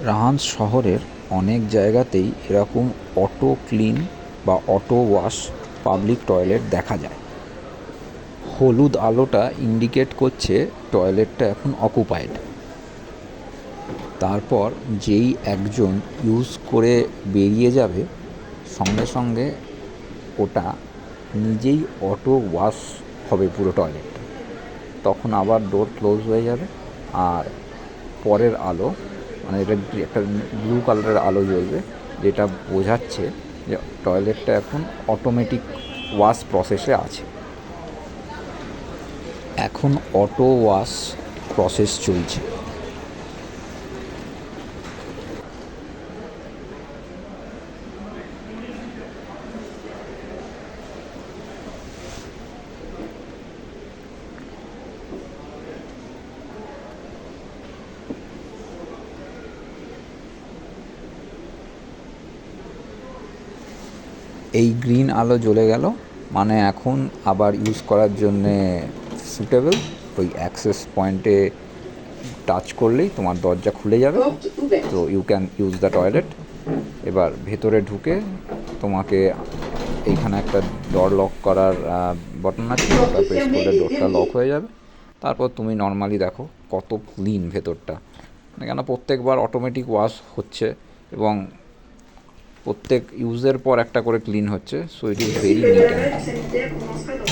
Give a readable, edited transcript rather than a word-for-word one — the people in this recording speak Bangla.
রাহানস শহরের অনেক জায়গাতেই এরকম অটো ক্লিন বা অটো ওয়াশ পাবলিক টয়লেট দেখা যায়। হলুদ আলোটা ইন্ডিকেট করছে টয়লেটটা এখন অকুপাইড। তারপর যেই একজন ইউজ করে বেরিয়ে যাবে, সঙ্গে সঙ্গে ওটা নিজেই অটো ওয়াশ হবে পুরো টয়লেটটা। তখন আবার ডোর ক্লোজ হয়ে যাবে, আর পরের আলো, মানে এটা একটা ব্লু কালারের আলো জ্বলবে, যেটা বোঝাচ্ছে যে টয়লেটটা এখন অটোমেটিক ওয়াশ প্রসেসে আছে। এখন অটো ওয়াশ প্রসেস চলছে। এই গ্রিন আলো জ্বলে গেল, মানে এখন আবার ইউজ করার জন্যে সুটেবল। ওই অ্যাক্সেস পয়েন্টে টাচ করলেই তোমার দরজা খুলে যাবে, তো you can use the toilet. এবার ভেতরে ঢুকে তোমাকে এইখানে একটা ডোর লক করার বাটন আছে, ওটা প্রেস করলে ডোরটা লক হয়ে যাবে। তারপর তুমি নর্মালি দেখো কত ক্লিন ভেতরটা, কেন প্রত্যেকবার অটোমেটিক ওয়াশ হচ্ছে এবং প্রত্যেক ইউজের পর একটা করে ক্লিন হচ্ছে, so it is very neat and clean.